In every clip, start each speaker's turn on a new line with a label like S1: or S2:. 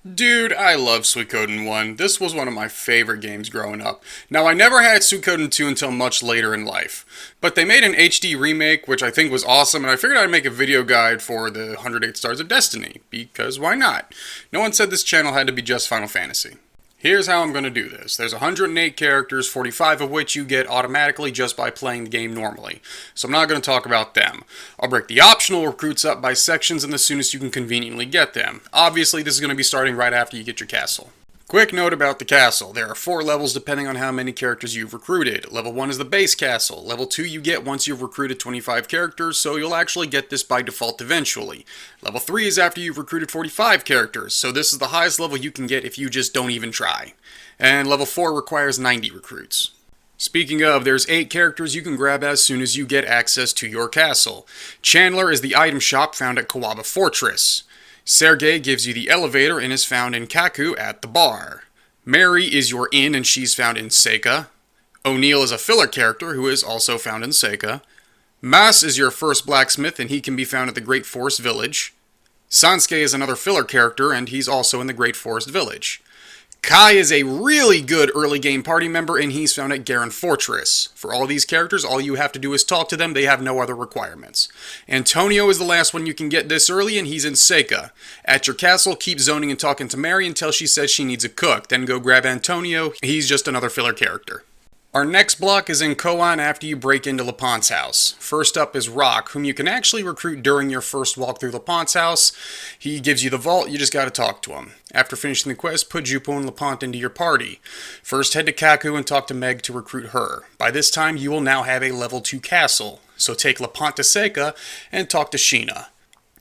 S1: Dude, I love Suikoden I. This was one of my favorite games growing up. Now, I never had Suikoden II until much later in life. But they made an HD remake, which I think was awesome, and I figured I'd make a video guide for the 108 Stars of Destiny, because why not? No one said this channel had to be just Final Fantasy. Here's how I'm going to do this. There's 108 characters, 45 of which you get automatically just by playing the game normally. So I'm not going to talk about them. I'll break the optional recruits up by sections and as soon as you can conveniently get them. Obviously, this is going to be starting right after you get your castle. Quick note about the castle. There are 4 levels depending on how many characters you've recruited. Level 1 is the base castle. Level 2 you get once you've recruited 25 characters, so you'll actually get this by default eventually. Level 3 is after you've recruited 45 characters, so this is the highest level you can get if you just don't even try. And level 4 requires 90 recruits. Speaking of, there's 8 characters you can grab as soon as you get access to your castle. Chandler is the item shop found at Kawaba Fortress. Sergei gives you the elevator and is found in Kaku at the bar. Mary is your inn and she's found in Seika. O'Neill is a filler character who is also found in Seika. Mas is your first blacksmith and he can be found at the Great Forest Village. Sansuke is another filler character and he's also in the Great Forest Village. Kai is a really good early game party member and he's found at Garen Fortress. For all these characters, all you have to do is talk to them, they have no other requirements. Antonio is the last one you can get this early and he's in Seika. At your castle, keep zoning and talking to Mary until she says she needs a cook, then go grab Antonio, he's just another filler character. Our next block is in Koan after you break into Lapont's house. First up is Rock, whom you can actually recruit during your first walk through Lapont's house. He gives you the vault, you just gotta talk to him. After finishing the quest, put Jupo and Lapont into your party. First head to Kaku and talk to Meg to recruit her. By this time you will now have a level 2 castle, so take Lapont to Seika and talk to Sheena.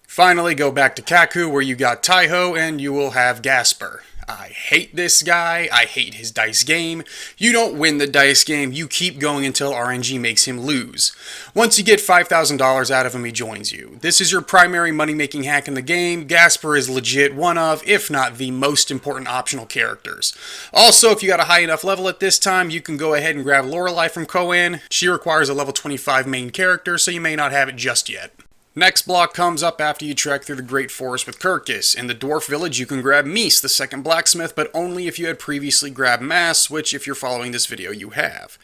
S1: Finally go back to Kaku where you got Taiho and you will have Gasper. I hate this guy, I hate his dice game. You don't win the dice game, you keep going until RNG makes him lose. Once you get $5,000 out of him, he joins you. This is your primary money-making hack in the game. Gasper is legit one of, if not the most important optional characters. Also, if you got a high enough level at this time, you can go ahead and grab Lorelei from Koan. She requires a level 25 main character, so you may not have it just yet. Next block comes up after you trek through the Great Forest with Kirkus. In the Dwarf Village, you can grab Mies, the second blacksmith, but only if you had previously grabbed Mas, which if you're following this video, you have.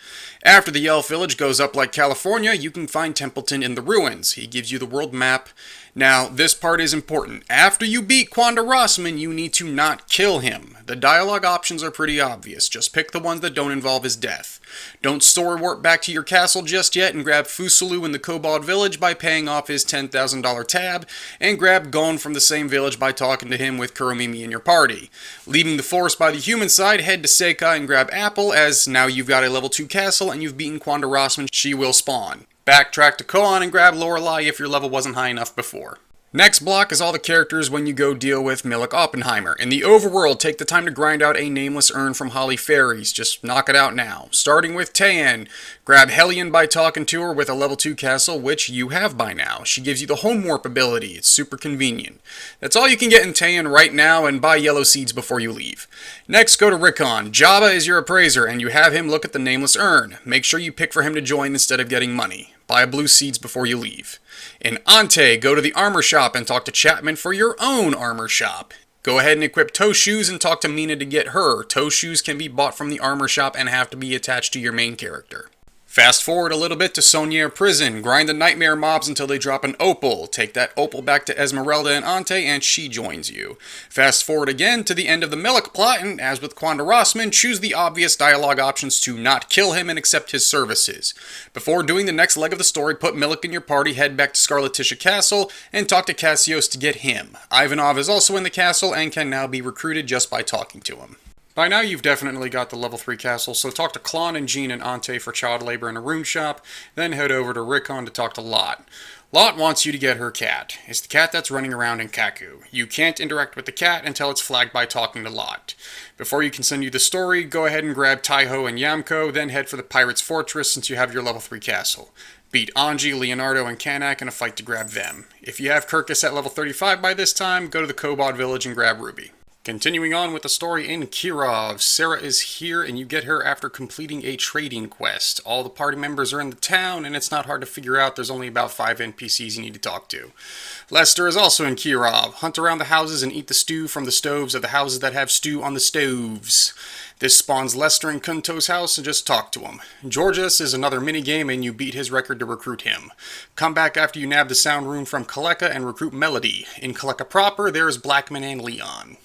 S1: After the Elf Village goes up like California, you can find Templeton in the ruins. He gives you the world map. Now, this part is important. After you beat Quanda Rossman, you need to not kill him. The dialogue options are pretty obvious. Just pick the ones that don't involve his death. Don't story warp back to your castle just yet and grab Fusulu in the Kobold Village by paying off his $10,000 tab, and grab Gon from the same village by talking to him with Kuromimi in your party. Leaving the forest by the human side, head to Seika and grab Apple, as now you've got a level 2 castle and you've beaten Quanda Rossman, she will spawn. Backtrack to Koan and grab Lorelei if your level wasn't high enough before. Next block is all the characters when you go deal with Milik Oppenheimer. In the overworld, take the time to grind out a nameless urn from Holly Fairies. Just knock it out now. Starting with Taean, grab Hellion by talking to her with a level 2 castle, which you have by now. She gives you the home warp ability. It's super convenient. That's all you can get in Taean right now, and buy yellow seeds before you leave. Next, go to Rickon. Jabba is your appraiser, and you have him look at the nameless urn. Make sure you pick for him to join instead of getting money. Buy blue seeds before you leave. In Ante, go to the armor shop and talk to Chapman for your own armor shop. Go ahead and equip toe shoes and talk to Mina to get her. Toe shoes can be bought from the armor shop and have to be attached to your main character. Fast forward a little bit to Sonier Prison. Grind the nightmare mobs until they drop an opal. Take that opal back to Esmeralda and Ante and she joins you. Fast forward again to the end of the Milik plot, and as with Quanda Rossman, choose the obvious dialogue options to not kill him and accept his services. Before doing the next leg of the story, put Milik in your party, head back to Scarlet Tisha Castle, and talk to Cassios to get him. Ivanov is also in the castle and can now be recruited just by talking to him. By now you've definitely got the level 3 castle, so talk to Klon and Jean and Ante for child labor in a rune shop, then head over to Rickon to talk to Lot. Lot wants you to get her cat. It's the cat that's running around in Kaku. You can't interact with the cat until it's flagged by talking to Lot. Before you continue the story, go ahead and grab Taiho and Yamko, then head for the Pirate's Fortress since you have your level 3 castle. Beat Anji, Leonardo, and Kanak in a fight to grab them. If you have Kirkus at level 35 by this time, go to the Kobold Village and grab Ruby. Continuing on with the story in Kirov, Sarah is here and you get her after completing a trading quest. All the party members are in the town and it's not hard to figure out there's only about 5 NPCs you need to talk to. Lester is also in Kirov. Hunt around the houses and eat the stew from the stoves of the houses that have stew on the stoves. This spawns Lester in Kunto's house and just talk to him. Georges is another minigame and you beat his record to recruit him. Come back after you nab the sound room from Kaleka and recruit Melody. In Kaleka proper, there is Blackman and Leon.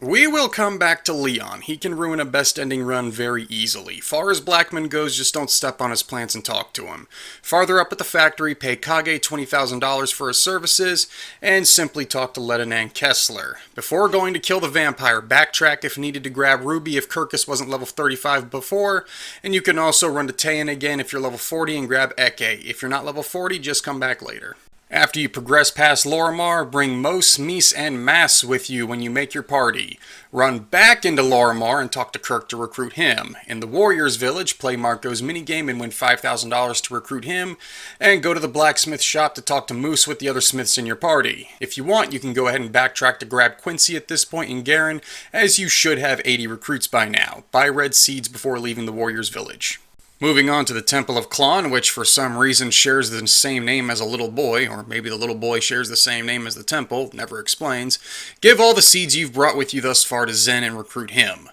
S1: We will come back to Leon. He can ruin a best ending run very easily. Far as Blackman goes, just don't step on his plants and talk to him. Farther up at the factory, pay Kage $20,000 for his services, and simply talk to Ledonan Kessler. Before going to kill the vampire, backtrack if needed to grab Ruby if Kirkus wasn't level 35 before, and you can also run to Tayan again if you're level 40 and grab Eke. If you're not level 40, just come back later. After you progress past Lorimar, bring Mos, Mies, and Mass with you when you make your party. Run back into Lorimar and talk to Kirk to recruit him. In the Warriors Village, play Marco's minigame and win $5,000 to recruit him, and go to the blacksmith shop to talk to Moose with the other smiths in your party. If you want, you can go ahead and backtrack to grab Quincy at this point in Garen, as you should have 80 recruits by now. Buy red seeds before leaving the Warriors Village. Moving on to the Temple of Klon, which for some reason shares the same name as a little boy, or maybe the little boy shares the same name as the temple, never explains. Give all the seeds you've brought with you thus far to Zen and recruit him.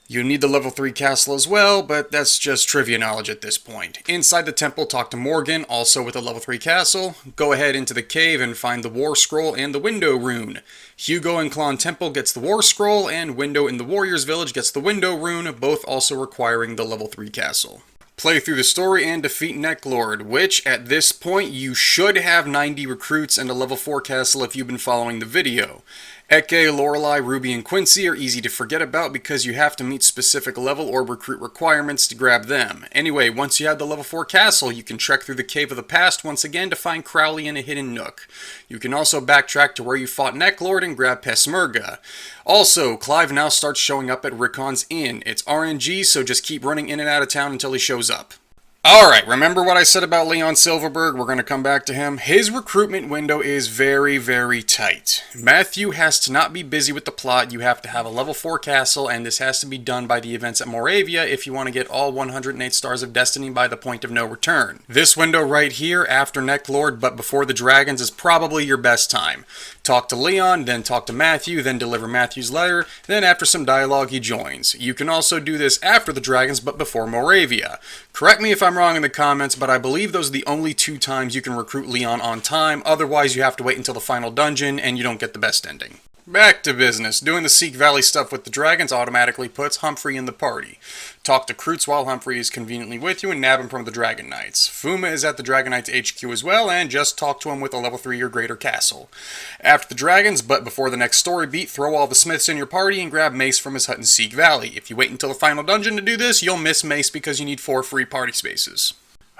S1: You need the level 3 castle as well, but that's just trivia knowledge at this point. Inside the temple, talk to Morgan, also with a level 3 castle. Go ahead into the cave and find the War Scroll and the Window Rune. Hugo in Klon Temple gets the War Scroll, and Window in the Warriors Village gets the Window Rune, both also requiring the level 3 castle. Play through the story and defeat Necklord, which, at this point, you should have 90 recruits and a level 4 castle if you've been following the video. Eke, Lorelei, Ruby, and Quincy are easy to forget about because you have to meet specific level or recruit requirements to grab them. Anyway, once you have the level 4 castle, you can trek through the Cave of the Past once again to find Crowley in a hidden nook. You can also backtrack to where you fought Necklord and grab Pesmerga. Also, Clive now starts showing up at Rickon's Inn. It's RNG, so just keep running in and out of town until he shows up. Alright, remember what I said about Leon Silverberg? We're going to come back to him. His recruitment window is very, very tight. Matthew has to not be busy with the plot. You have to have a level 4 castle, and this has to be done by the events at Moravia if you want to get all 108 Stars of Destiny by the point of no return. This window right here, after Necklord but before the dragons, is probably your best time. Talk to Leon, then talk to Matthew, then deliver Matthew's letter, then after some dialogue he joins. You can also do this after the dragons but before Moravia. Correct me if I'm wrong in the comments, but I believe those are the only 2 times you can recruit Leon on time, otherwise you have to wait until the final dungeon and you don't get the best ending. Back to business. Doing the Seek Valley stuff with the dragons automatically puts Humphrey in the party. Talk to Kreutz while Humphrey is conveniently with you and nab him from the Dragon Knights. Fuma is at the Dragon Knights HQ as well, and just talk to him with a level 3 or greater castle. After the dragons, but before the next story beat, throw all the smiths in your party and grab Mace from his hut in Seek Valley. If you wait until the final dungeon to do this, you'll miss Mace because you need 4 free party spaces.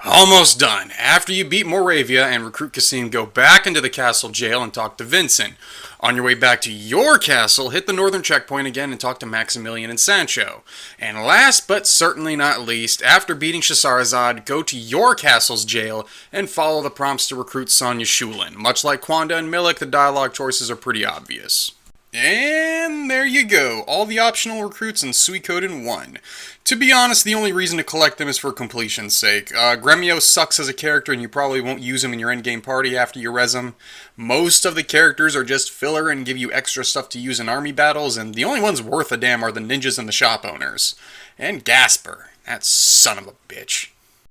S1: Almost done. After you beat Moravia and recruit Cassim, go back into the castle jail and talk to Vincent. On your way back to your castle, hit the northern checkpoint again and talk to Maximilian and Sancho. And last but certainly not least, after beating Shasarazad, go to your castle's jail and follow the prompts to recruit Sonya Shulin. Much like Kwanda and Milik, the dialogue choices are pretty obvious. And there you go, all the optional recruits in Suikoden I. To be honest, the only reason to collect them is for completion's sake. Gremio sucks as a character and you probably won't use him in your endgame party after you res him. Most of the characters are just filler and give you extra stuff to use in army battles, and the only ones worth a damn are the ninjas and the shop owners. And Gasper, that son of a bitch.